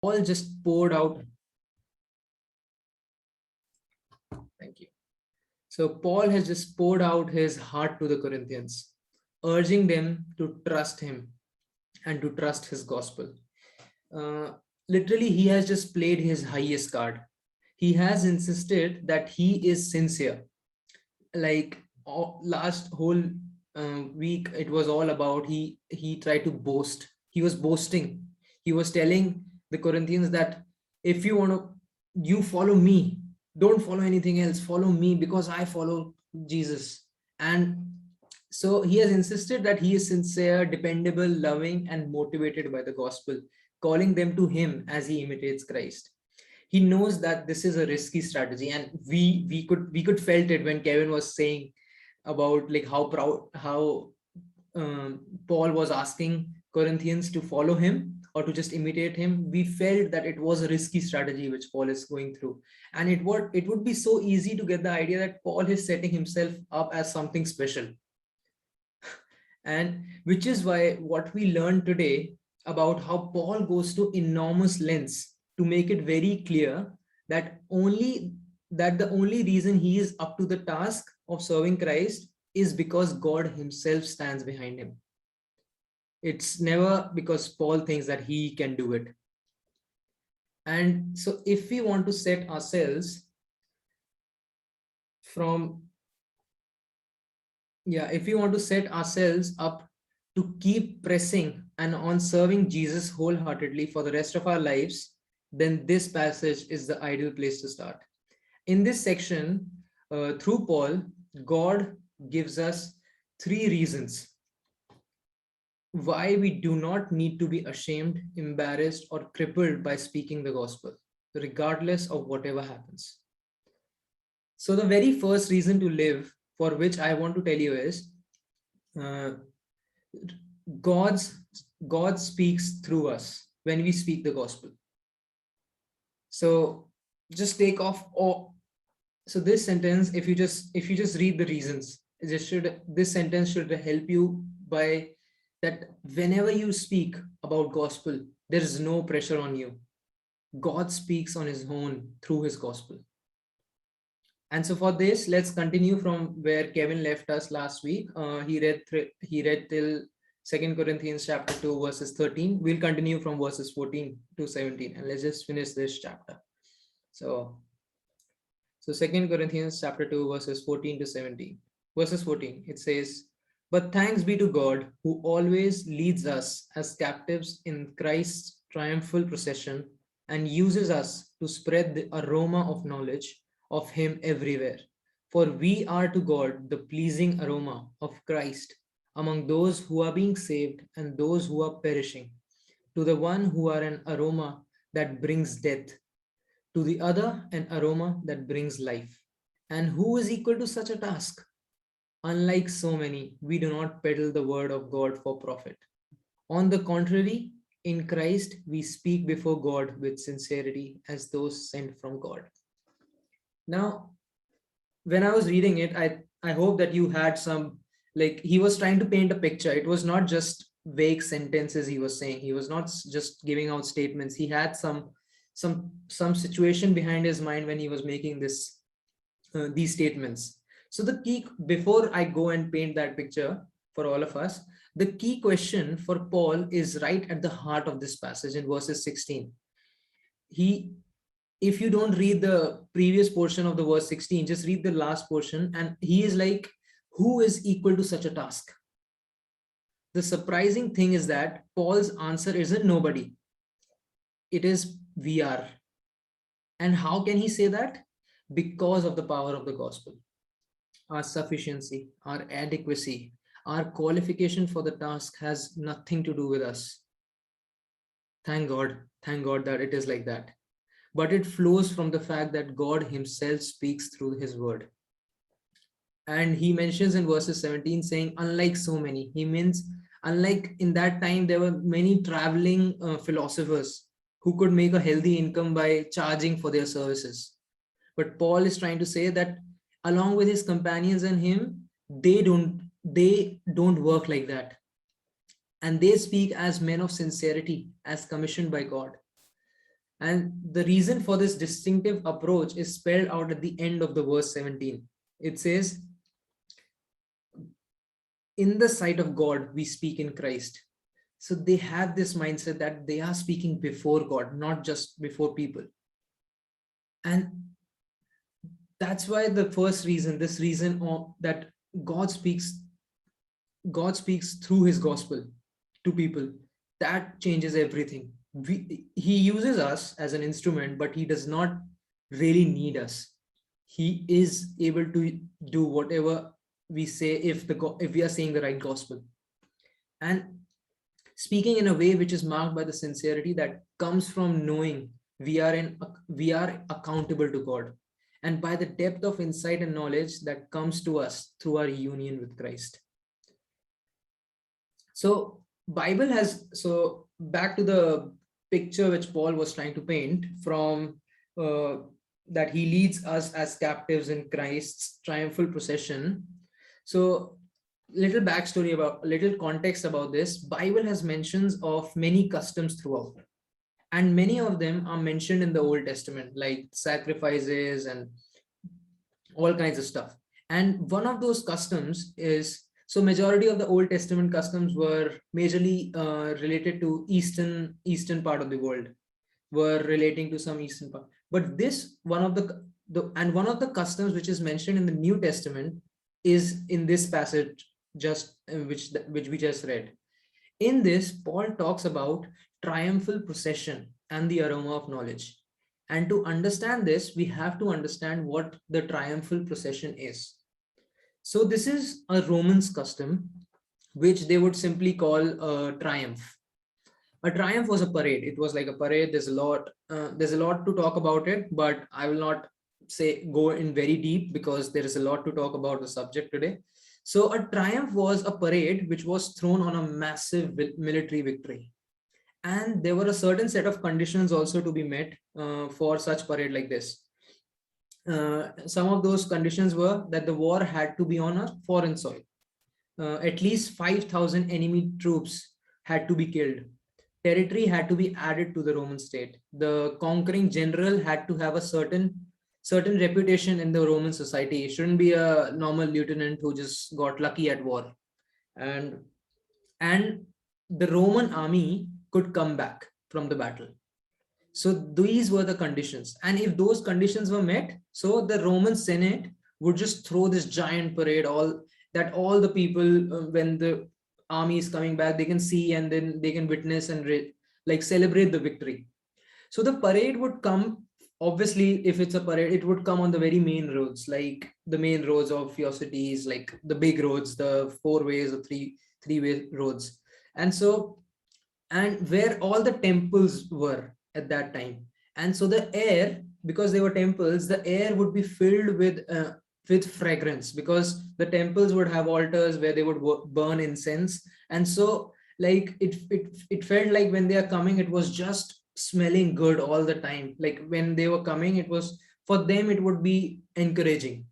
Paul just poured out. Thank you. So Paul has just poured out his heart to the Corinthians, urging them to trust him and to trust his gospel. Uh, Literally, he has just played his highest card. He has insisted that he is sincere. Like last whole week, it was all about he tried to boast. He was boasting. He was telling the Corinthians that if you want to, you follow me. Don't follow anything else. Follow me because I follow Jesus. And so he has insisted that he is sincere, dependable, loving, and motivated by the gospel, calling them to him as he imitates Christ. He knows that this is a risky strategy, and we could felt it when Kevin was saying about like how proud how Paul was asking Corinthians to follow him or to just imitate him. We felt that it was a risky strategy which Paul is going through, and it would be so easy to get the idea that Paul is setting himself up as something special, and which is why what we learned today about how Paul goes to enormous lengths to make it very clear that the only reason he is up to the task of serving Christ is because God himself stands behind him. It's never because Paul thinks that he can do it. And so if we want to set ourselves from if we want to set ourselves up to keep pressing and on serving Jesus wholeheartedly for the rest of our lives, then this passage is the ideal place to start. In this section, through Paul, God gives us 3 reasons why we do not need to be ashamed, embarrassed, or crippled by speaking the gospel, regardless of whatever happens. So the very first reason to live, for which I want to tell you, is uh, God speaks through us when we speak the gospel. So just take off all. So this sentence, if you just read the reasons, this sentence should help you by that whenever you speak about gospel, there is no pressure on you. God speaks on his own through his gospel. And so for this, let's continue from where Kevin left us last week. He read till 2 Corinthians chapter 2, verses 13. We'll continue from verses 14 to 17, and let's just finish this chapter. So 2 Corinthians chapter 2, verses 14 to 17. Verses 14, it says, "But thanks be to God who always leads us as captives in Christ's triumphal procession and uses us to spread the aroma of knowledge of him everywhere. For we are to God the pleasing aroma of Christ among those who are being saved and those who are perishing. To the one who are an aroma that brings death, to the other an aroma that brings life. And who is equal to such a task? Unlike so many, we do not peddle the word of God for profit. On the contrary, in Christ we speak before God with sincerity as those sent from God." Now, when I was reading it, I hope that you had some, like, he was trying to paint a picture. It was not just vague sentences he was saying. He was not just giving out statements. He had some situation behind his mind when he was making these statements. So the key, before I go and paint that picture for all of us, the key question for Paul is right at the heart of this passage in verses 16. If you don't read the previous portion of the verse 16, just read the last portion, and he is like, who is equal to such a task? The surprising thing is that Paul's answer isn't nobody. It is we are. And how can he say that? Because of the power of the gospel. Our sufficiency, our adequacy, our qualification for the task has nothing to do with us. Thank God that it is like that. But it flows from the fact that God himself speaks through his word. And he mentions in verses 17 saying, unlike so many, he means unlike in that time, there were many traveling philosophers who could make a healthy income by charging for their services. But Paul is trying to say that along with his companions and him, they don't work like that. And they speak as men of sincerity, as commissioned by God. And the reason for this distinctive approach is spelled out at the end of the verse 17. It says, in the sight of God, we speak in Christ. So they have this mindset that they are speaking before God, not just before people. And that's why the first reason, this reason of that God speaks through his gospel to people, that changes everything. He uses us as an instrument, but he does not really need us. He is able to do whatever we say if we are saying the right gospel, and speaking in a way which is marked by the sincerity that comes from knowing we are accountable to God, and by the depth of insight and knowledge that comes to us through our union with Christ. So back to the picture which Paul was trying to paint from that he leads us as captives in Christ's triumphal procession. So little context about this. Bible has mentions of many customs throughout, and many of them are mentioned in the Old Testament, like sacrifices and all kinds of stuff. And one of those customs is, so majority of the Old Testament customs were majorly related to eastern part of the world, were relating to some eastern part. But this one of the customs which is mentioned in the New Testament is in this passage which we just read. In this, Paul talks about triumphal procession and the aroma of knowledge. And to understand this, we have to understand what the triumphal procession is. So this is a Romans custom, which they would simply call a triumph. A triumph was a parade. It was like a parade. There's a lot to talk about it, but I will not go in very deep because there is a lot to talk about the subject today. So a triumph was a parade which was thrown on a massive military victory. And there were a certain set of conditions also to be met for such parade like this. Some of those conditions were that the war had to be on a foreign soil. At least 5,000 enemy troops had to be killed. Territory had to be added to the Roman state. The conquering general had to have a certain reputation in the Roman society. It shouldn't be a normal lieutenant who just got lucky at war. And the Roman army could come back from the battle. So these were the conditions. And if those conditions were met, so the Roman Senate would just throw this giant parade, all the people, when the army is coming back, they can see and then they can witness and celebrate the victory. So the parade would come, obviously, if it's a parade, it would come on the very main roads, like the main roads of your cities, like the big roads, the 4 ways or three-way roads. And where all the temples were at that time. And so the air, because they were temples, the air would be filled with fragrance, because the temples would have altars where they would burn incense. And so like it felt like when they are coming, it was just smelling good all the time. Like when they were coming, it was, for them, it would be encouraging.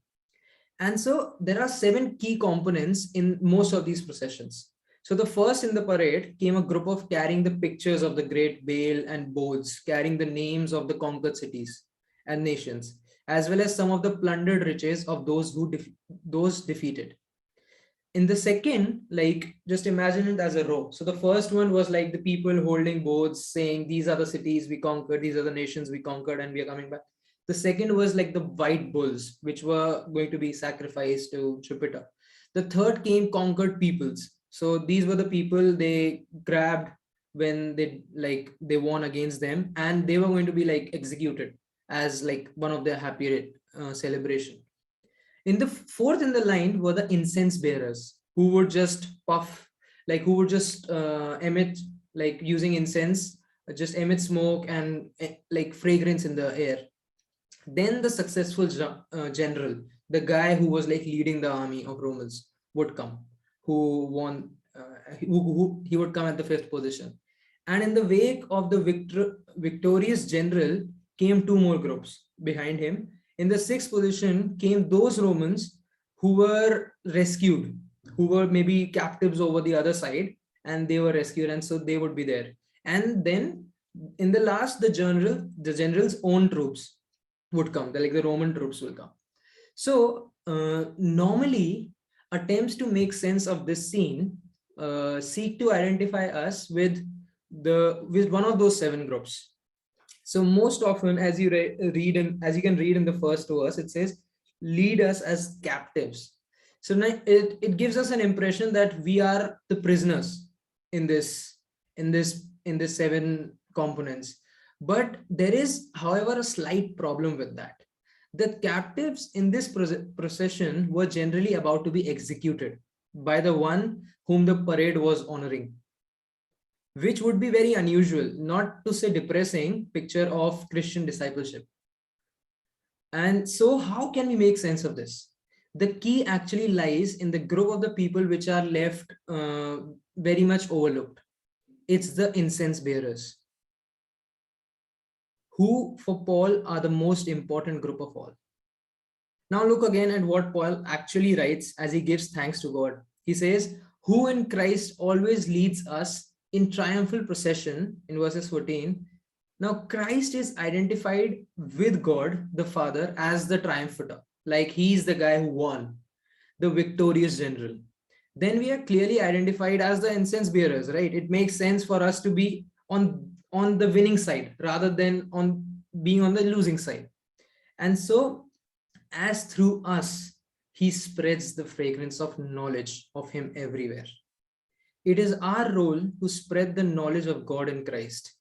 And so there are 7 key components in most of these processions. So the first in the parade came a group of carrying the pictures of the great Baal and boards, carrying the names of the conquered cities and nations, as well as some of the plundered riches of those defeated. In the second, like, just imagine it as a row. So the first one was like the people holding boards saying, these are the cities we conquered, these are the nations we conquered, and we are coming back. The second was like the white bulls, which were going to be sacrificed to Jupiter. The third came conquered peoples. So these were the people they grabbed when they won against them, and they were going to be like executed as like one of their happy celebration. In the fourth in the line were the incense bearers, who would just puff, like who would just emit, like using incense, just emit smoke and like fragrance in the air. Then the successful general, the guy who was like leading the army of Romans, would come, who won, he would come at the 5th position. And in the wake of the victorious general came 2 more groups behind him. In the 6th position came those Romans who were rescued, who were maybe captives over the other side, and they were rescued, and so they would be there. And then In the last, the general's own troops would come, like the Roman troops will come. So normally attempts to make sense of this scene seek to identify us with one of those seven groups. So most often, as you read and as you can read in the first verse, it says, "Lead us as captives." So now it gives us an impression that we are the prisoners in this seven components. But there is, however, a slight problem with that. The captives in this procession were generally about to be executed by the one whom the parade was honoring, which would be very unusual, not to say depressing, picture of Christian discipleship. And so, how can we make sense of this? The key actually lies in the group of the people which are left very much overlooked. It's the incense bearers, who for Paul are the most important group of all. Now look again at what Paul actually writes as he gives thanks to God. He says, "Who in Christ always leads us in triumphal procession," in verses 14. Now Christ is identified with God the Father as the triumphator, like he's the guy who won, the victorious general. Then we are clearly identified as the incense bearers, right? It makes sense for us to be on the winning side rather than on being on the losing side. And so, as through us, he spreads the fragrance of knowledge of him everywhere. It is our role to spread the knowledge of God in Christ,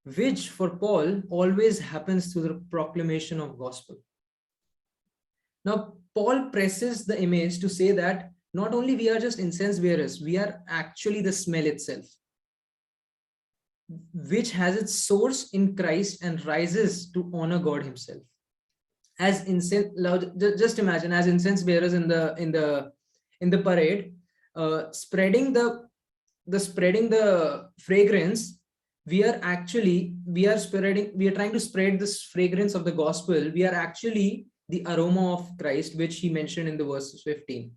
which for Paul always happens through the proclamation of gospel. Now, Paul presses the image to say that not only we are just incense bearers, we are actually the smell itself, which has its source in Christ and rises to honor God himself. As incense, just imagine, as incense bearers in the parade, spreading the fragrance, we are trying to spread this fragrance of the gospel. We are actually the aroma of Christ, which he mentioned in the verses 15.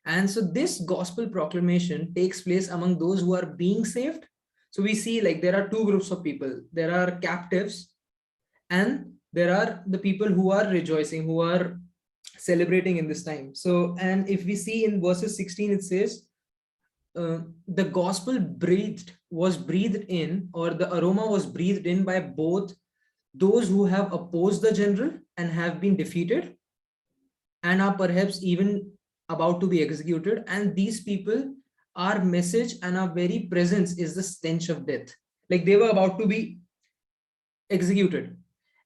And so this gospel proclamation takes place among those who are being saved. So we see, like, there are two groups of people. There are captives, and there are the people who are rejoicing, who are celebrating in this time. So, and if we see in verses 16, it says, the gospel was breathed in, or the aroma was breathed in by both those who have opposed the general and have been defeated and are perhaps even about to be executed. And these people, our message and our very presence is the stench of death. Like they were about to be executed.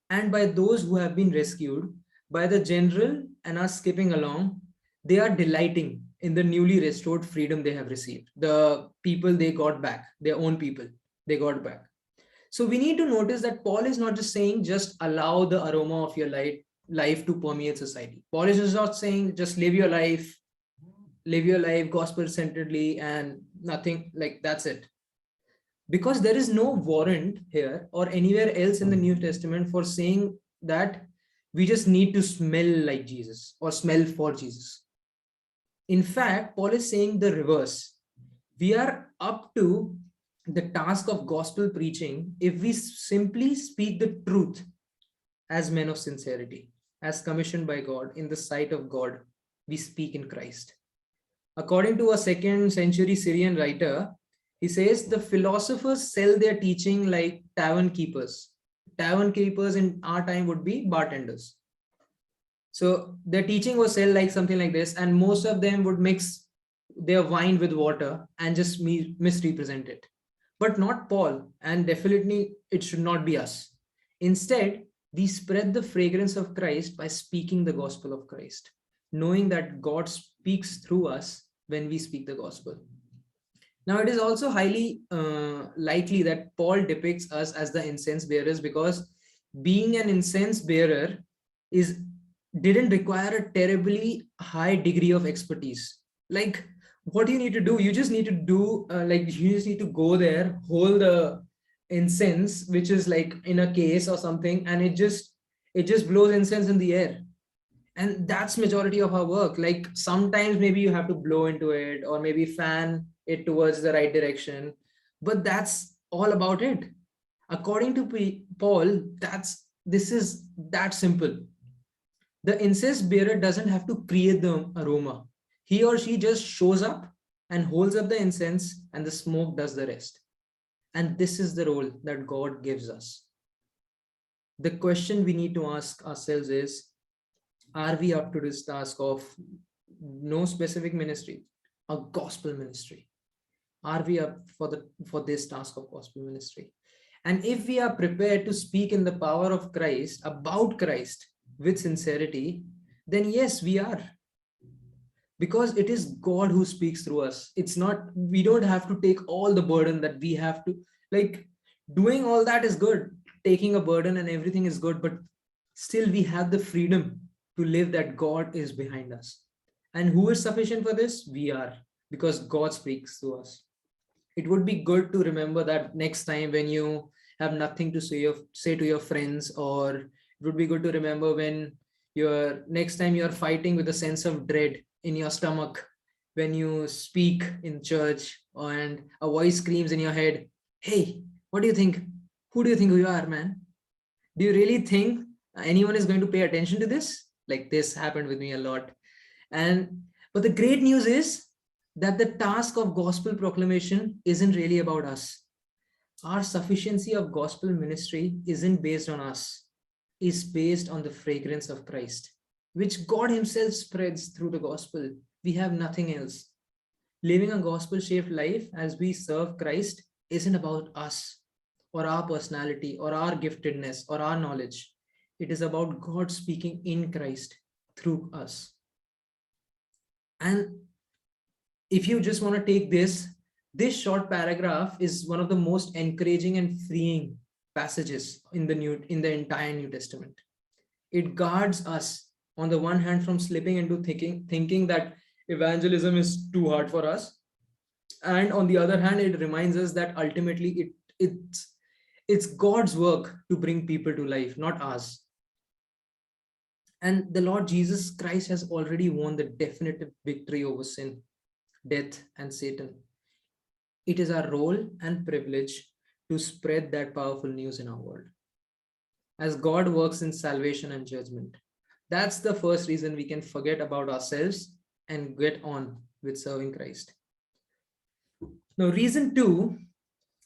And by those who have been rescued, by the general and are skipping along, they are delighting in the newly restored freedom they have received. The people they got back, their own people, they got back. So we need to notice that Paul is not just saying, just allow the aroma of your life to permeate society. Paul is just not saying, just live your life gospel-centeredly and nothing, like that's it. Because there is no warrant here or anywhere else in the New Testament for saying that we just need to smell like Jesus or smell for Jesus. In fact, Paul is saying the reverse. We are up to the task of gospel preaching if we simply speak the truth as men of sincerity, as commissioned by God in the sight of God. We speak in Christ. According to a 2nd century Syrian writer, he says the philosophers sell their teaching like tavern keepers. Tavern keepers in our time would be bartenders. So their teaching was sell like something like this, and most of them would mix their wine with water and just misrepresent it. But not Paul, and definitely it should not be us. Instead, we spread the fragrance of Christ by speaking the gospel of Christ, knowing that God speaks through us when we speak the gospel. Now, it is also highly likely that Paul depicts us as the incense bearers because being an incense bearer didn't require a terribly high degree of expertise. Like, what do you need to do? You just need to do, you just need to go there, hold the incense, which is like in a case or something, and it just blows incense in the air. And that's majority of our work. Like sometimes maybe you have to blow into it or maybe fan it towards the right direction, but that's all about it. According to Paul, this is that simple. The incense bearer doesn't have to create the aroma. He or she just shows up and holds up the incense, and the smoke does the rest. And this is the role that God gives us. The question we need to ask ourselves is, are we up to this task of no specific ministry, a gospel ministry? Are we up for this task of gospel ministry? And if we are prepared to speak in the power of Christ, about Christ, with sincerity, then yes, we are. Because it is God who speaks through us. It's not, we don't have to take all the burden that we have to, like, doing all that is good. Taking a burden and everything is good, but still we have the freedom to live that God is behind us. And who is sufficient for this? We are, because God speaks to us. It would be good to remember that next time when you have nothing to say to your friends, or it would be good to remember when next time you're fighting with a sense of dread in your stomach, when you speak in church and a voice screams in your head, hey, what do you think? Who do you think you are, man? Do you really think anyone is going to pay attention to this? Like, this happened with me a lot. But the great news is that the task of gospel proclamation isn't really about us. Our sufficiency of gospel ministry isn't based on us. It's based on the fragrance of Christ, which God himself spreads through the gospel. We have nothing else. Living a gospel-shaped life as we serve Christ isn't about us or our personality or our giftedness or our knowledge. It is about God speaking in Christ through us. And if you just want to take this short paragraph is one of the most encouraging and freeing passages in the entire New Testament. It guards us on the one hand from slipping into thinking that evangelism is too hard for us, and on the other hand, it reminds us that ultimately it's God's work to bring people to life, not ours. And the Lord Jesus Christ has already won the definitive victory over sin, death, and Satan. It is our role and privilege to spread that powerful news in our world. As God works in salvation and judgment, that's the first reason we can forget about ourselves and get on with serving Christ. Now, reason 2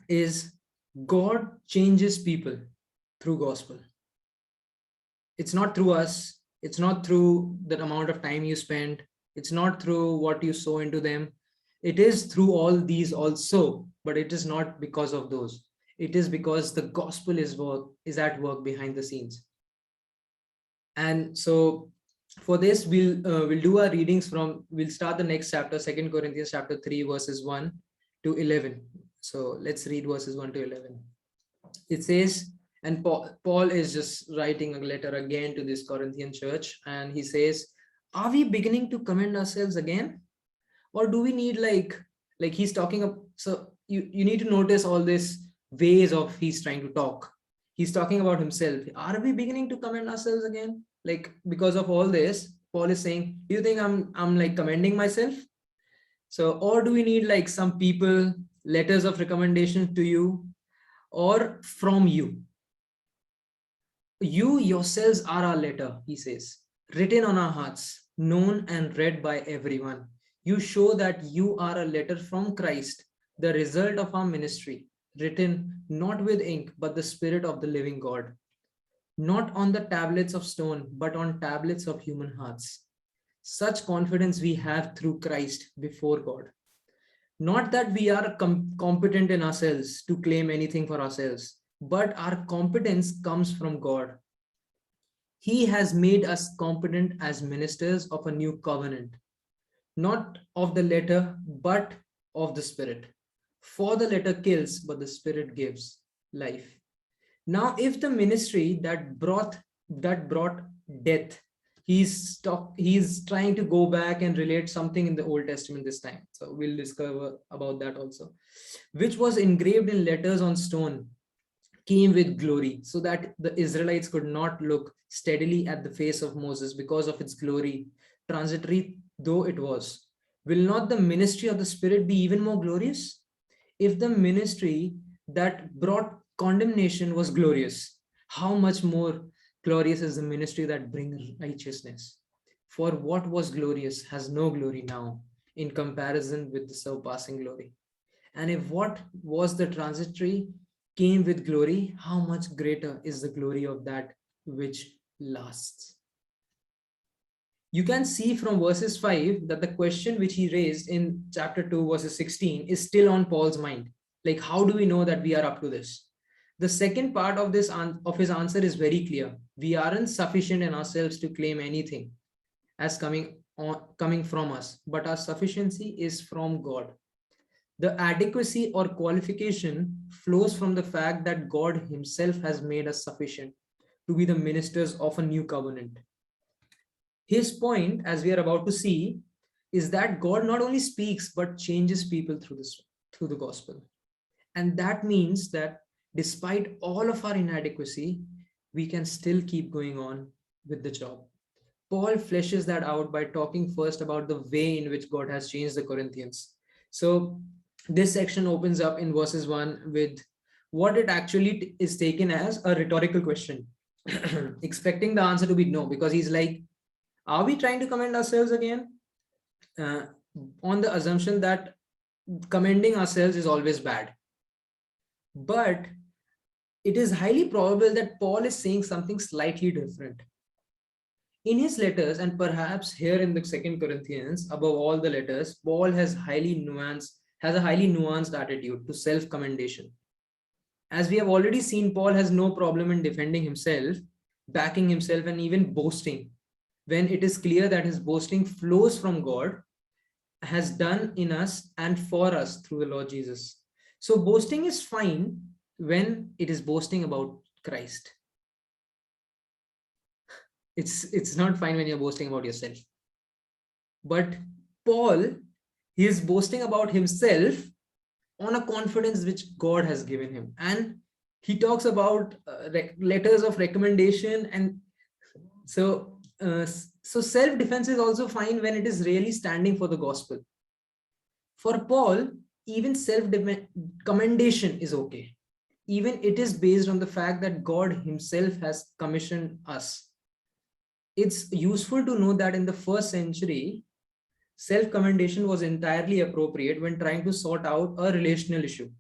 is God changes people through gospel. It's not through us. It's not through the amount of time you spend. It's not through what you sow into them. It is through all these also, but it is not because of those. It is because the gospel is at work behind the scenes. And so for this, we'll do our readings we'll start the next chapter, 2 Corinthians chapter 3, verses 1 to 11. So let's read verses 1 to 11. It says, and Paul is just writing a letter again to this Corinthian church, and he says, are we beginning to commend ourselves again? Or do we need like he's talking of, so you need to notice all this ways of he's trying to talk. He's talking about himself. Are we beginning to commend ourselves again? Like, because of all this, Paul is saying, do you think I'm like commending myself? So, or do we need like some people, letters of recommendation to you or from you? You yourselves are our letter, he says, written on our hearts, known and read by everyone. You show that you are a letter from Christ, the result of our ministry, written not with ink, but the Spirit of the living God. Not on the tablets of stone, but on tablets of human hearts. Such confidence we have through Christ before God. Not that we are competent in ourselves to claim anything for ourselves, but our competence comes from God. He has made us competent as ministers of a new covenant, not of the letter, but of the Spirit. For the letter kills, but the Spirit gives life. Now, if the ministry that brought death, he's trying to go back and relate something in the Old Testament this time. So we'll discover about that also, which was engraved in letters on stone, came with glory, so that the Israelites could not look steadily at the face of Moses because of its glory, transitory though it was. Will not the ministry of the Spirit be even more glorious? If the ministry that brought condemnation was glorious, how much more glorious is the ministry that brings righteousness? For what was glorious has no glory now in comparison with the surpassing glory. And if what was the transitory came with glory, how much greater is the glory of that which lasts? You can see from verses 5 that the question which he raised in chapter 2, verses 16 is still on Paul's mind. Like, how do we know that we are up to this? The second part of his answer is very clear. We aren't sufficient in ourselves to claim anything as coming from us, but our sufficiency is from God. The adequacy or qualification flows from the fact that God himself has made us sufficient to be the ministers of a new covenant. His point, as we are about to see, is that God not only speaks but changes people through the gospel. And that means that despite all of our inadequacy, we can still keep going on with the job. Paul fleshes that out by talking first about the way in which God has changed the Corinthians. So this section opens up in verses 1 with what it actually is taken as a rhetorical question, expecting the answer to be no, because he's like, are we trying to commend ourselves again? On the assumption that commending ourselves is always bad. But it is highly probable that Paul is saying something slightly different. In his letters, and perhaps here in the Second Corinthians, above all the letters, Paul has a highly nuanced attitude to self-commendation. As we have already seen, Paul has no problem in defending himself, backing himself, and even boasting when it is clear that his boasting flows from God, has done in us and for us through the Lord Jesus. So boasting is fine when it is boasting about Christ. It's not fine when you're boasting about yourself. But Paul, he is boasting about himself on a confidence which God has given him. And he talks about letters of recommendation. And so self-defense is also fine when it is really standing for the gospel. For Paul, even self-commendation is okay. Even it is based on the fact that God himself has commissioned us. It's useful to know that in the first century, self-commendation was entirely appropriate when trying to sort out a relational issue.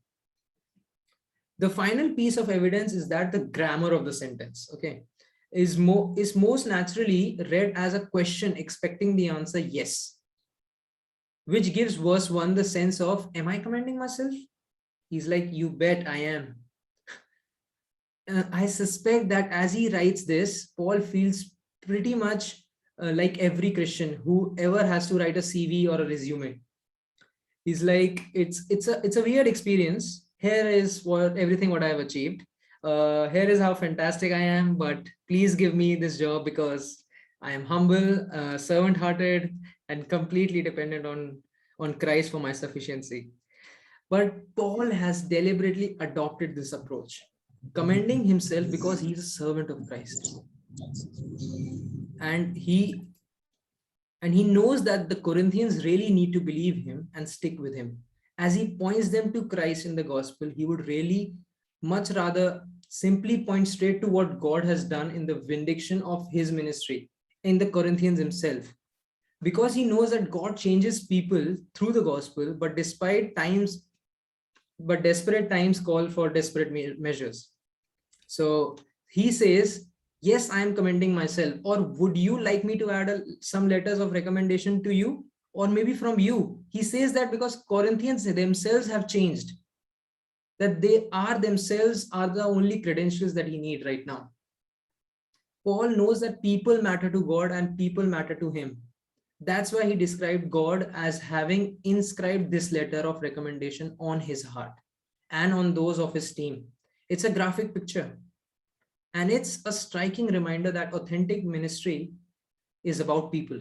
The final piece of evidence is that the grammar of the sentence, is most naturally read as a question expecting the answer yes, which gives verse 1 the sense of, am I commending myself? He's like, you bet I am. I suspect that as he writes this, Paul feels pretty much like every Christian who ever has to write a CV or a resume. He's like, it's a weird experience. Here is everything what I have achieved. Here is how fantastic I am, but please give me this job because I am humble, servant-hearted, and completely dependent on Christ for my sufficiency. But Paul has deliberately adopted this approach, commending himself because he's a servant of Christ. And he knows that the Corinthians really need to believe him and stick with him. As he points them to Christ in the gospel, he would really much rather simply point straight to what God has done in the vindication of his ministry in the Corinthians himself. Because he knows that God changes people through the gospel, but desperate times call for desperate measures. So he says, yes, I am commending myself. Or would you like me to add some letters of recommendation to you? Or maybe from you? He says that because Corinthians themselves have changed. That they themselves are the only credentials that he needs right now. Paul knows that people matter to God and people matter to him. That's why he described God as having inscribed this letter of recommendation on his heart and on those of his team. It's a graphic picture. And it's a striking reminder that authentic ministry is about people.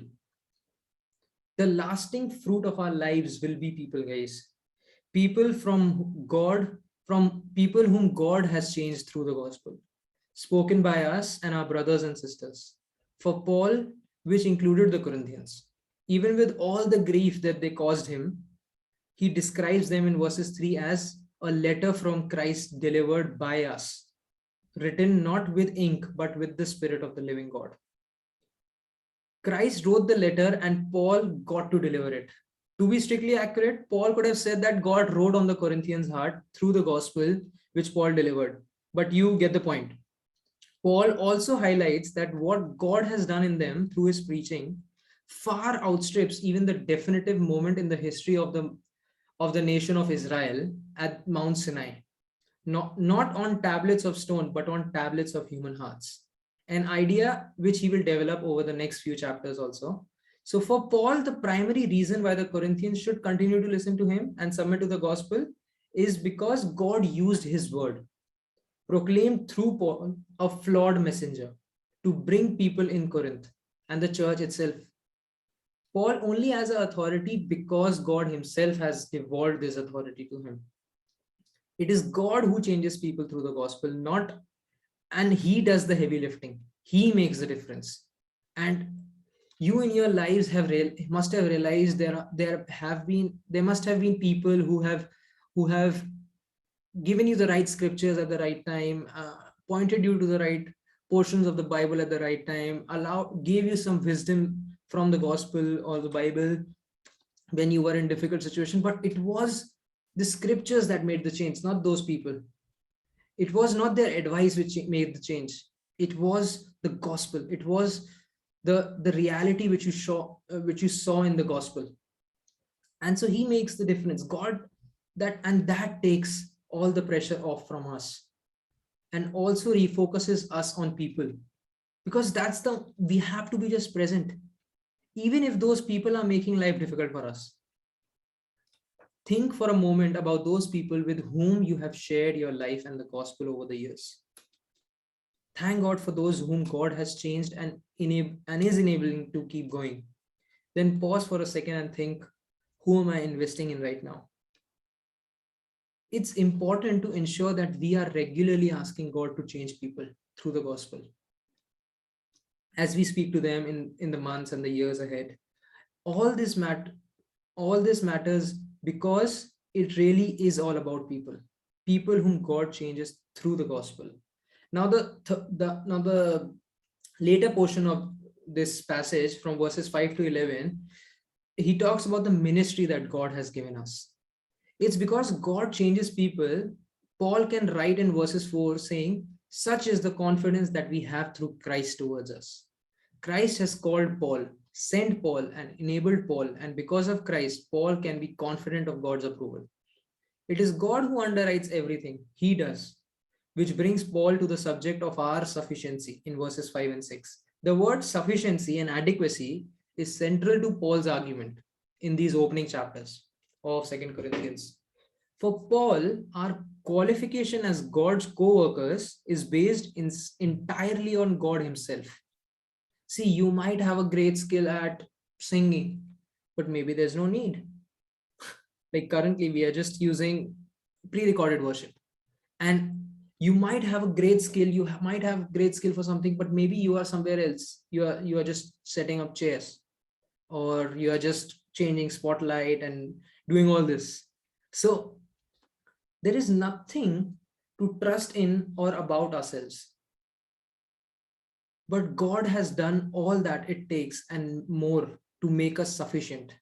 The lasting fruit of our lives will be people, guys. People from people whom God has changed through the gospel, spoken by us and our brothers and sisters. For Paul, which included the Corinthians, even with all the grief that they caused him, he describes them in verses 3 as a letter from Christ delivered by us, written not with ink, but with the Spirit of the living God. Christ wrote the letter and Paul got to deliver it. To be strictly accurate, Paul could have said that God wrote on the Corinthians' heart through the gospel which Paul delivered. But you get the point. Paul also highlights that what God has done in them through his preaching far outstrips even the definitive moment in the history of the nation of Israel at Mount Sinai. Not on tablets of stone, but on tablets of human hearts. An idea which he will develop over the next few chapters also. So for Paul, the primary reason why the Corinthians should continue to listen to him and submit to the gospel is because God used his word, proclaimed through Paul, a flawed messenger, to bring people in Corinth and the church itself. Paul only has an authority because God himself has devolved this authority to him. It is God who changes people through the gospel, and he does the heavy lifting. He makes the difference. And you in your lives must have realized there must have been people who have given you the right scriptures at the right time, pointed you to the right portions of the Bible at the right time, gave you some wisdom from the gospel or the Bible when you were in difficult situation. But it was the scriptures that made the change, not those people. It was not their advice which made the change. It was the gospel. It was the reality which you saw in the gospel. And so he makes the difference. That takes all the pressure off from us and also refocuses us on people, because we have to be just present, even if those people are making life difficult for us. Think for a moment about those people with whom you have shared your life and the gospel over the years. Thank God for those whom God has changed and is enabling to keep going. Then pause for a second and think, who am I investing in right now? It's important to ensure that we are regularly asking God to change people through the gospel as we speak to them in the months and the years ahead. All this matters because it really is all about people whom God changes through the gospel. Now the later portion of this passage from verses 5 to 11, he talks about the ministry that God has given us. It's because God changes people. Paul can write in verses 4 saying, such is the confidence that we have through Christ towards us. Christ has called Paul, sent Paul, and enabled Paul, and because of Christ, Paul can be confident of God's approval. It is God who underwrites everything. He does, which brings Paul to the subject of our sufficiency in verses 5 and 6. The word sufficiency and adequacy is central to Paul's argument in these opening chapters of 2 Corinthians. For Paul, our qualification as God's co-workers is based entirely on God himself. See, you might have a great skill at singing, but maybe there's no need. Like currently, we are just using pre-recorded worship. And you might have a great skill, for something, but maybe you are somewhere else. You are just setting up chairs, or you are just changing spotlight and doing all this. So there is nothing to trust in or about ourselves. But God has done all that it takes and more to make us sufficient.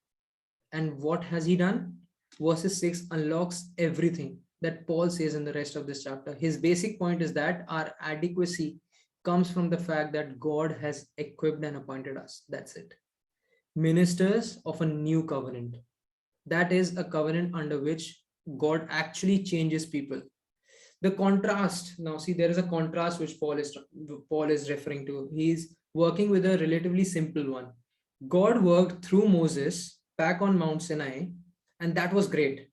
And what has he done? Verses 6 unlocks everything that Paul says in the rest of this chapter. His basic point is that our adequacy comes from the fact that God has equipped and appointed us. That's it. Ministers of a new covenant. That is a covenant under which God actually changes people. The contrast, now see, there is a contrast which Paul is referring to. He's working with a relatively simple one. God worked through Moses back on Mount Sinai, and that was great.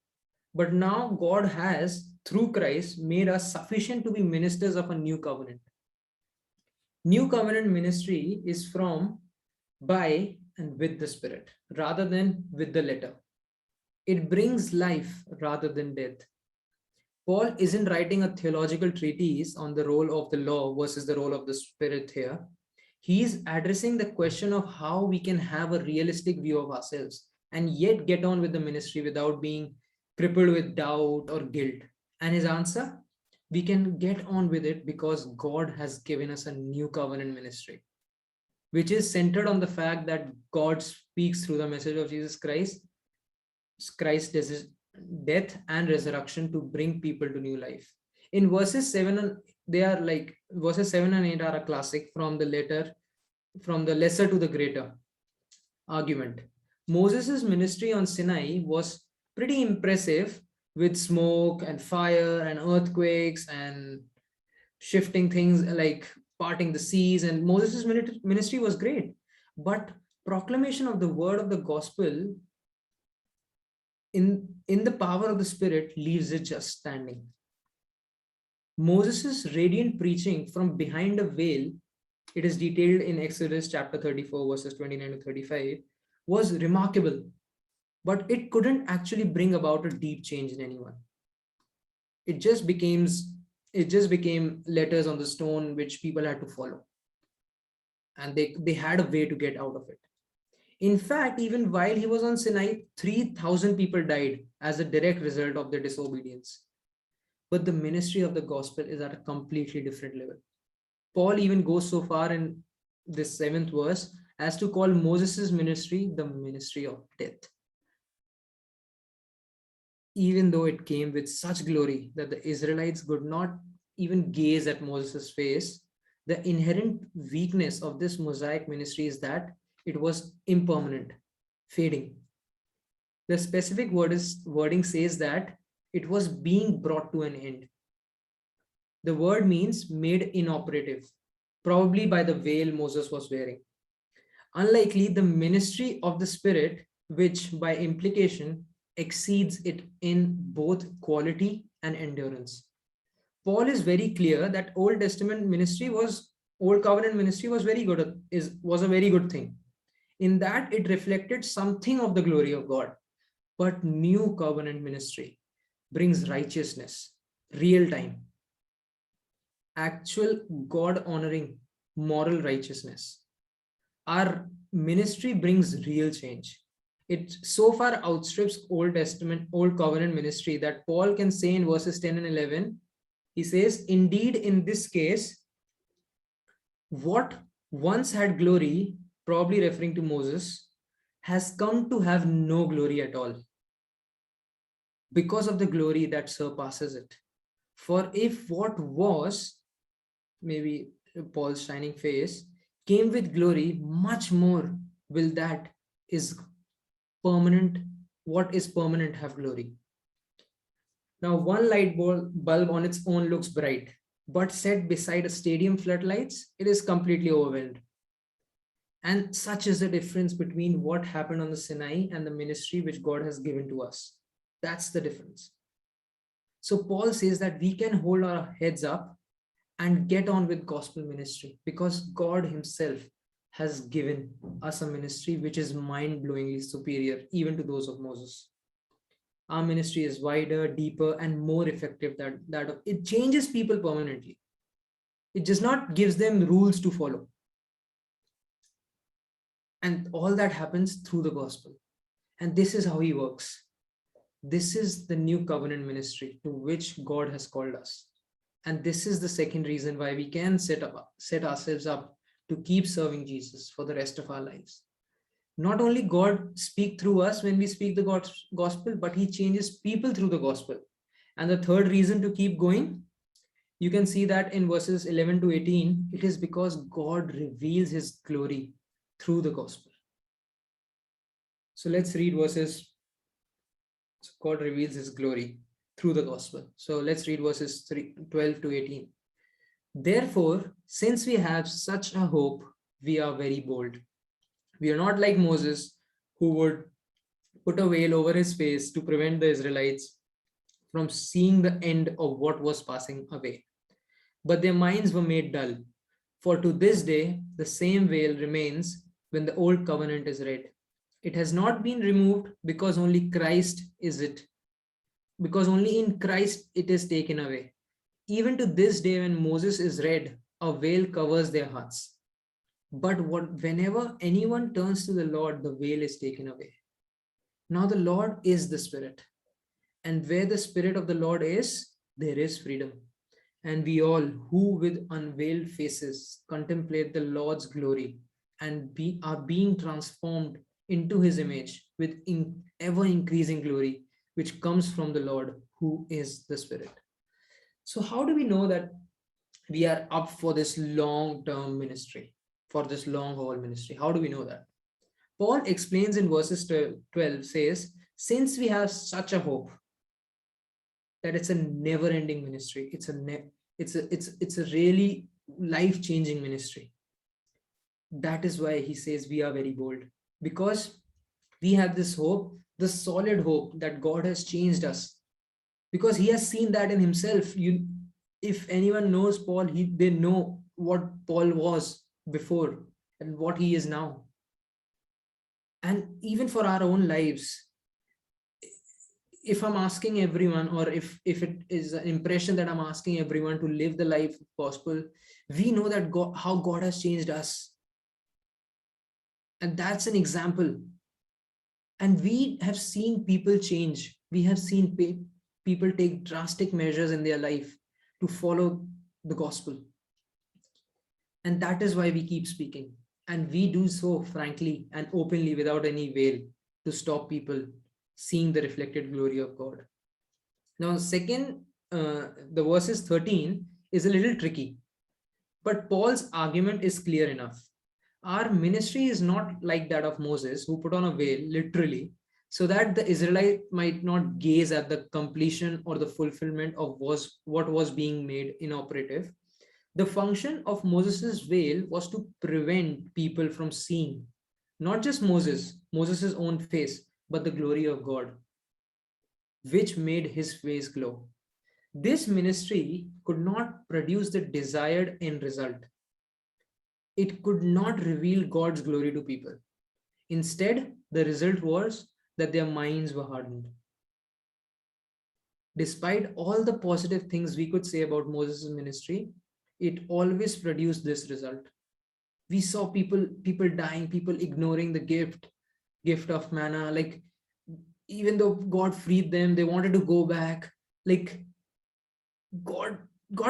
But now God has, through Christ, made us sufficient to be ministers of a new covenant. New covenant ministry is from, by, and with the Spirit, rather than with the letter. It brings life rather than death. Paul isn't writing a theological treatise on the role of the law versus the role of the Spirit here. He's addressing the question of how we can have a realistic view of ourselves and yet get on with the ministry without being crippled with doubt or guilt. And his answer, we can get on with it because God has given us a new covenant ministry, which is centered on the fact that God speaks through the message of Jesus Christ, Christ's death and resurrection to bring people to new life. In verses 7 and they are like verses 7 and 8 are a classic from the lesser to the greater argument. Moses' ministry on Sinai was pretty impressive with smoke and fire and earthquakes and shifting things like parting the seas. And Moses' ministry was great. But proclamation of the word of the gospel in the power of the Spirit leaves it just standing. Moses' radiant preaching from behind a veil, it is detailed in Exodus chapter 34, verses 29 to 35, was remarkable, but it couldn't actually bring about a deep change in anyone. It just became letters on the stone which people had to follow. And they had a way to get out of it. In fact, even while he was on Sinai, 3,000 people died as a direct result of their disobedience. But the ministry of the gospel is at a completely different level. Paul even goes so far in this 7th verse as to call Moses' ministry the ministry of death. Even though it came with such glory that the Israelites could not even gaze at Moses' face, the inherent weakness of this Mosaic ministry is that it was impermanent, fading. The specific wording says that it was being brought to an end. The word means made inoperative, probably by the veil Moses was wearing. Unlikely, the ministry of the Spirit, which by implication exceeds it in both quality and endurance. Paul is very clear that Old Covenant ministry was was a very good thing. In that it reflected something of the glory of God. But New Covenant ministry brings righteousness, real time, actual God honoring moral righteousness. Our ministry brings real change. It so far outstrips Old Covenant ministry that Paul can say in verses 10 and 11, he says, indeed, in this case, what once had glory, probably referring to Moses, has come to have no glory at all because of the glory that surpasses it. For if what was, maybe Paul's shining face, came with glory, much more will that is permanent, what is permanent have glory. Now, one light bulb on its own looks bright, but set beside a stadium floodlights, it is completely overwhelmed. And such is the difference between what happened on the Sinai and the ministry which God has given to us. That's the difference. So Paul says that we can hold our heads up and get on with gospel ministry because God himself has given us a ministry which is mind-blowingly superior even to those of Moses. Our ministry is wider, deeper, and more effective than that of, it changes people permanently. It just not gives them rules to follow. And all that happens through the gospel. And this is how he works. This is the new covenant ministry to which God has called us. And this is the second reason why we can set ourselves up to keep serving Jesus for the rest of our lives. Not only God speak through us when we speak the gospel, but he changes people through the gospel. And the third reason to keep going, you can see that in verses 11 to 18, it is because God reveals his glory through the gospel. So let's read verses. So God reveals his glory through the gospel. So let's read verses 12 to 18. Therefore, since we have such a hope, we are very bold. We are not like Moses, who would put a veil over his face to prevent the Israelites from seeing the end of what was passing away. But their minds were made dull. For to this day, the same veil remains when the old covenant is read. It has not been removed because only Christ is it. Because only in Christ it is taken away. Even to this day, when Moses is read, a veil covers their hearts. But whenever anyone turns to the Lord, the veil is taken away. Now the Lord is the Spirit. And where the Spirit of the Lord is, there is freedom. And we all who with unveiled faces contemplate the Lord's glory and are being transformed into his image with ever increasing glory, which comes from the Lord who is the Spirit. So, how do we know that we are up for this long term ministry, for this long haul ministry? How do we know that? Paul explains in verses 12 says, since we have such a hope, that it's a never ending ministry, it's a really life changing ministry. That is why he says we are very bold, because we have this hope, the solid hope that God has changed us, because he has seen that in himself. If anyone knows Paul, they know what Paul was before and what he is now. And even for our own lives, if I'm asking everyone, or if it is an impression that I'm asking everyone to live the life of gospel, we know that how God has changed us. And that's an example. And we have seen people change. We have seen people take drastic measures in their life to follow the gospel. And that is why we keep speaking. And we do so frankly and openly without any veil to stop people seeing the reflected glory of God. Now, second, the verses 13 is a little tricky, but Paul's argument is clear enough. Our ministry is not like that of Moses, who put on a veil, literally, so that the Israelite might not gaze at the completion or the fulfillment of what was being made inoperative. The function of Moses' veil was to prevent people from seeing not just Moses' own face, but the glory of God, which made his face glow. This ministry could not produce the desired end result. It could not reveal God's glory to people. Instead, the result was that their minds were hardened. Despite all the positive things we could say about Moses' ministry, it always produced this result. We saw people dying, people ignoring the gift of manna. Like, even though God freed them, they wanted to go back. Like, God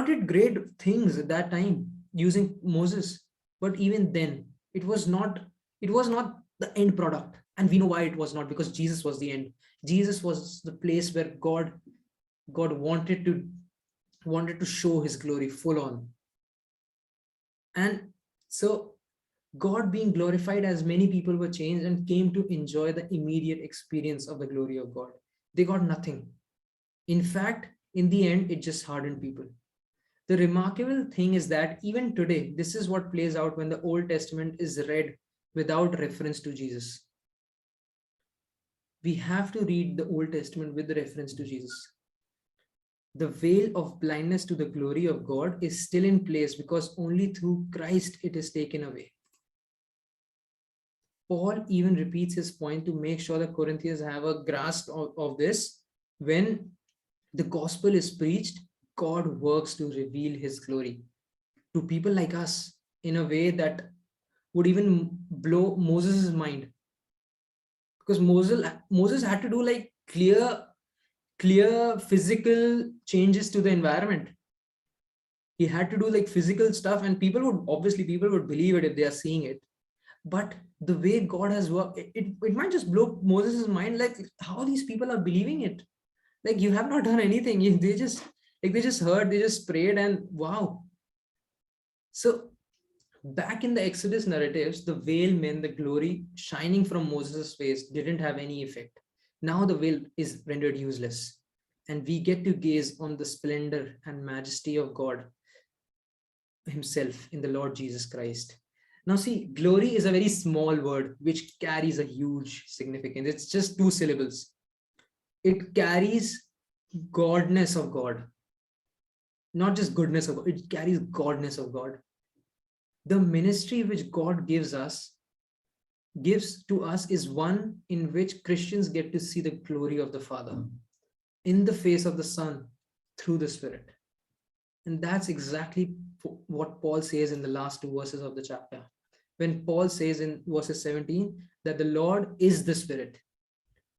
did great things at that time using Moses, but even then it was not the end product. And we know why it was not, because Jesus was the end. Jesus was the place where God wanted to show his glory full on. And so God being glorified as many people were changed and came to enjoy the immediate experience of the glory of God. They got nothing. In fact, in the end, it just hardened people. The remarkable thing is that even today, this is what plays out when the Old Testament is read without reference to Jesus. We have to read the Old Testament with reference to Jesus. The veil of blindness to the glory of God is still in place because only through Christ it is taken away. Paul even repeats his point to make sure the Corinthians have a grasp of this. When the gospel is preached, God works to reveal his glory to people like us in a way that would even blow Moses' mind. Because Moses had to do like clear physical changes to the environment. He had to do like physical stuff, and people would believe it if they are seeing it. But the way God has worked, it might just blow Moses' mind, like how these people are believing it. Like, you have not done anything. They just heard, they just prayed, and wow. So back in the Exodus narratives, the veil meant the glory shining from Moses' face didn't have any effect. Now the veil is rendered useless, and we get to gaze on the splendor and majesty of God himself in the Lord Jesus Christ. Now see, glory is a very small word which carries a huge significance. It's just 2 syllables. It carries godness of God. Not just goodness of God, it carries godness of God. The ministry which God gives to us is one in which Christians get to see the glory of the Father in the face of the Son through the Spirit. And that's exactly what Paul says in the last 2 verses of the chapter. When Paul says in verses 17 that the Lord is the Spirit,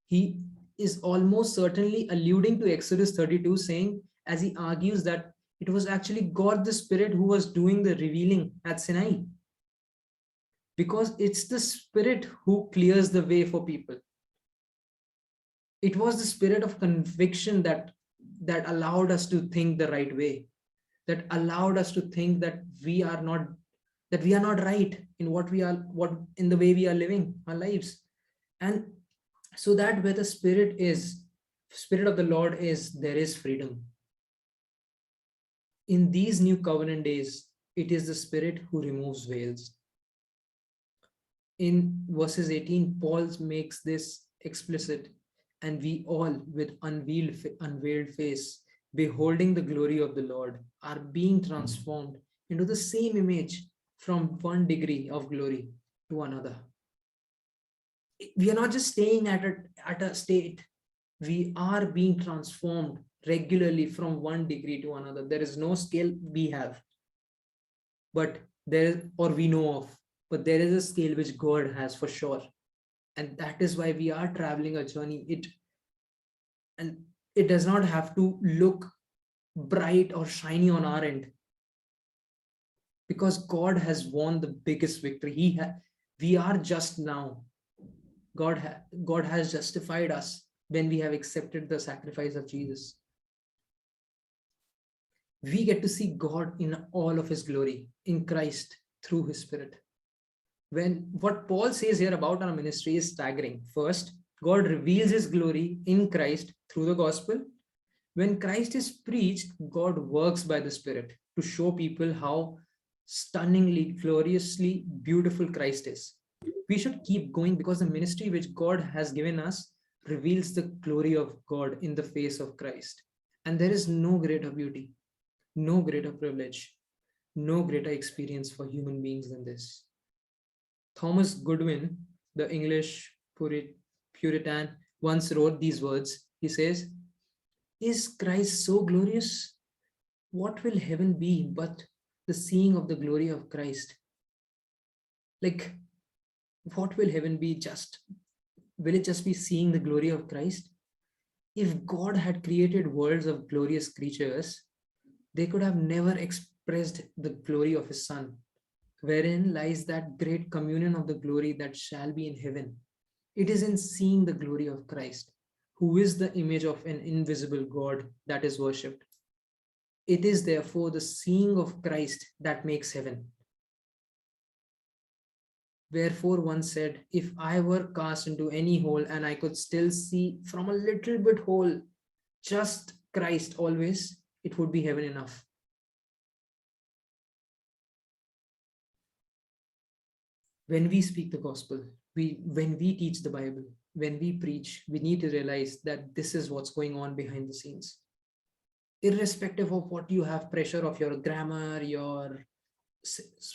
he is almost certainly alluding to Exodus 32, saying, as he argues that it was actually God the Spirit who was doing the revealing at Sinai, because it's the Spirit who clears the way for people. It was the spirit of conviction that allowed us to think the right way, that allowed us to think that we are not right in what in the way we are living our lives. And so that where the spirit of the Lord is, there is freedom. In these new covenant days, it is the Spirit who removes veils. In verses 18, Paul makes this explicit. And we all, with unveiled face, beholding the glory of the Lord, are being transformed into the same image from one degree of glory to another. We are not just staying at a state. We are being transformed regularly from one degree to another. There is no scale we have, but we know of, but there is a scale which God has for sure. And that is why we are traveling a journey. It does not have to look bright or shiny on our end, because God has won the biggest victory. We are just now. God has justified us when we have accepted the sacrifice of Jesus. We get to see God in all of his glory in Christ through his Spirit. When what Paul says here about our ministry is staggering. First, God reveals his glory in Christ through the gospel. When Christ is preached, God works by the Spirit to show people how stunningly, gloriously beautiful Christ is. We should keep going, because the ministry which God has given us reveals the glory of God in the face of Christ. And there is no greater beauty, no greater privilege, no greater experience for human beings than this. Thomas Goodwin, the English Puritan, once wrote these words. He says, "Is Christ so glorious? What will heaven be but the seeing of the glory of Christ?" Like, what will heaven be? Will it just be seeing the glory of Christ? If God had created worlds of glorious creatures, they could have never expressed the glory of his Son, wherein lies that great communion of the glory that shall be in heaven. It is in seeing the glory of Christ, who is the image of an invisible God, that is worshipped. It is therefore the seeing of Christ that makes heaven. Wherefore one said, if I were cast into any hole and I could still see from a little bit hole just Christ always, it would be heaven enough. When we speak the gospel, when we teach the Bible, when we preach, we need to realize that this is what's going on behind the scenes. Irrespective of what you have pressure of your grammar, your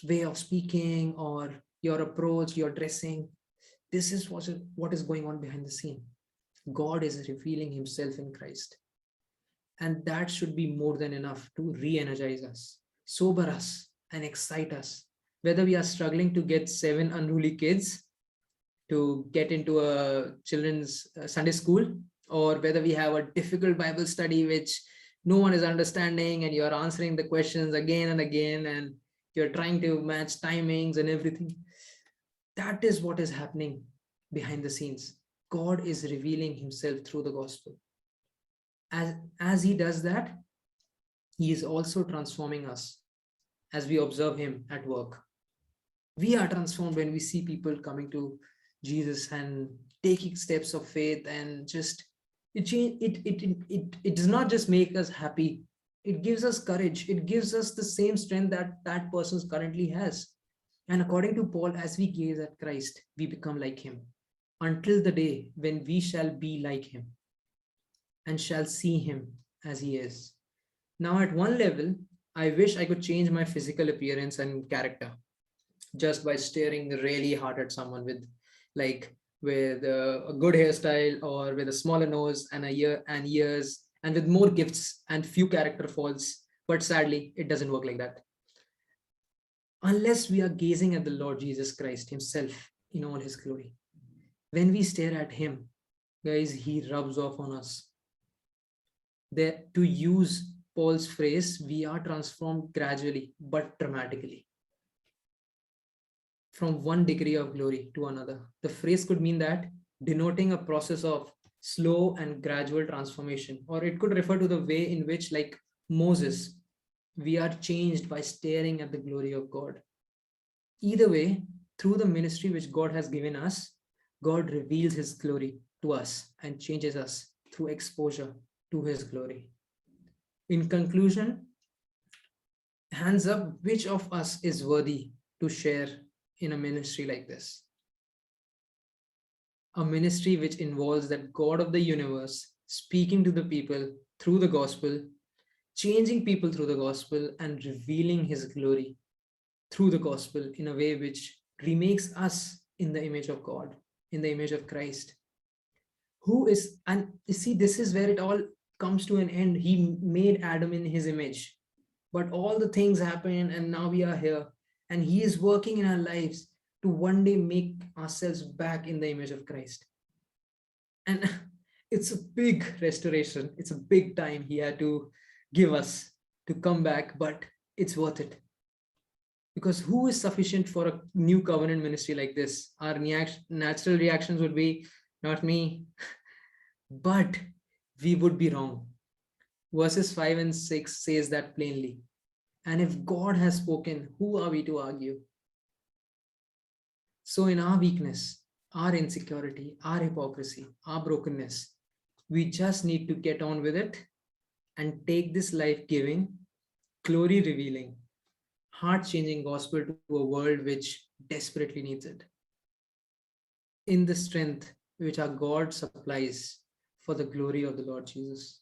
way of speaking, or your approach, your dressing, this is what is going on behind the scene. God is revealing himself in Christ. And that should be more than enough to re-energize us, sober us, and excite us. Whether we are struggling to get 7 unruly kids to get into a children's Sunday school, or whether we have a difficult Bible study which no one is understanding and you're answering the questions again and again and you're trying to match timings and everything. That is what is happening behind the scenes. God is revealing himself through the gospel. As he does that, he is also transforming us as we observe him at work. We are transformed when we see people coming to Jesus and taking steps of faith, and just it does not just make us happy. It gives us courage. It gives us the same strength that person currently has. And according to Paul, as we gaze at Christ, we become like him, until the day when we shall be like him and shall see him as he is. Now, at one level, I wish I could change my physical appearance and character just by staring really hard at someone with a good hairstyle, or with a smaller nose and ears, and with more gifts and few character faults. But sadly, it doesn't work like that. Unless we are gazing at the Lord Jesus Christ himself in all his glory. When we stare at him, guys, he rubs off on us. To use Paul's phrase, we are transformed gradually but dramatically from one degree of glory to another. The phrase could mean that, denoting a process of slow and gradual transformation, or it could refer to the way in which, like Moses, we are changed by staring at the glory of God. Either way, through the ministry which God has given us, God reveals his glory to us and changes us through exposure to his glory. In conclusion, hands up, which of us is worthy to share in a ministry like this? A ministry which involves that God of the universe speaking to the people through the gospel, changing people through the gospel, and revealing his glory through the gospel in a way which remakes us in the image of God, in the image of Christ. Who is, and you see, this is where it all comes to an end. He made Adam in his image, but all the things happen, and now we are here, and he is working in our lives to one day make ourselves back in the image of Christ. And it's a big restoration. It's a big time he had to give us to come back, but it's worth it. Because who is sufficient for a new covenant ministry like this? Our natural reactions would be, not me, but we would be wrong. Verses 5 and 6 says that plainly. And if God has spoken, who are we to argue? So in our weakness, our insecurity, our hypocrisy, our brokenness, we just need to get on with it and take this life-giving, glory-revealing, heart-changing gospel to a world which desperately needs it. In the strength which our God supplies for the glory of the Lord Jesus.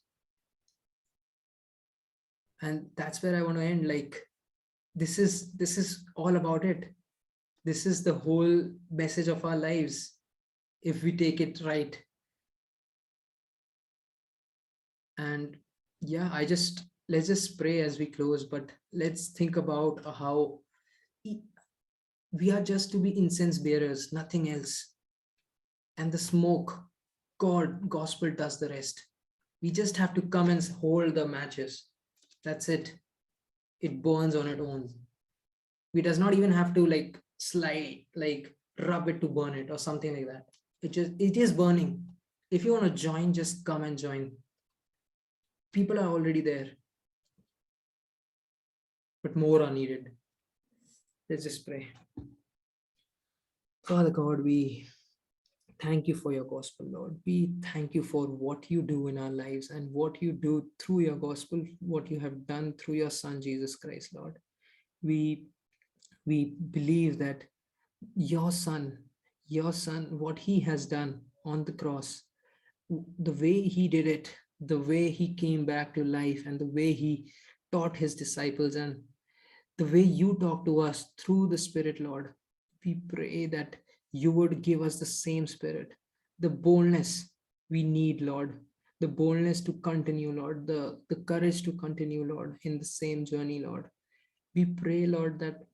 And that's where I want to end. Like, this is all about it. This is the whole message of our lives, if we take it right. And yeah, let's just pray as we close, but let's think about how we are just to be incense bearers, nothing else. And the smoke, gospel does the rest. We just have to come and hold the matches. That's it. It burns on its own. We does not even have to like slide, like rub it to burn it or something like that. It is burning. If you want to join, just come and join. People are already there, but more are needed. Let's just pray. Father God, we thank you for your gospel, Lord. We thank you for what you do in our lives and what you do through your gospel, what you have done through your Son, Jesus Christ, Lord. We believe that your son, what he has done on the cross, the way he did it, the way he came back to life, and the way he taught his disciples, and the way you talk to us through the Spirit, Lord. We pray that you would give us the same Spirit, the boldness we need, Lord, the boldness to continue, Lord, the courage to continue, Lord, in the same journey, Lord. We pray, Lord, that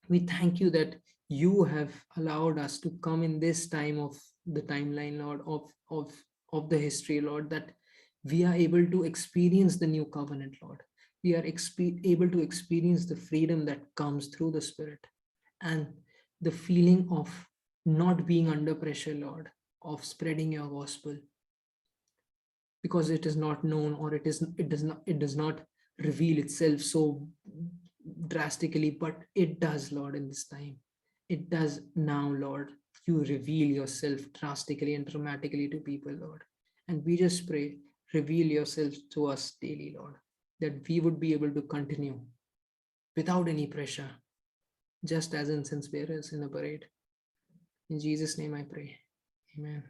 we thank you that you have allowed us to come in this time of the timeline, Lord, of the history, Lord, that we are able to experience the new covenant, Lord. We are able to experience the freedom that comes through the Spirit and the feeling of not being under pressure, Lord, of spreading your gospel, because it is not known, or it does not reveal itself so drastically, but it does, Lord, in this time. It does now, Lord. You reveal yourself drastically and dramatically to people, Lord. And we just pray, reveal yourself to us daily, Lord, that we would be able to continue without any pressure, just as incense bearers in a parade. In Jesus' name I pray. Amen.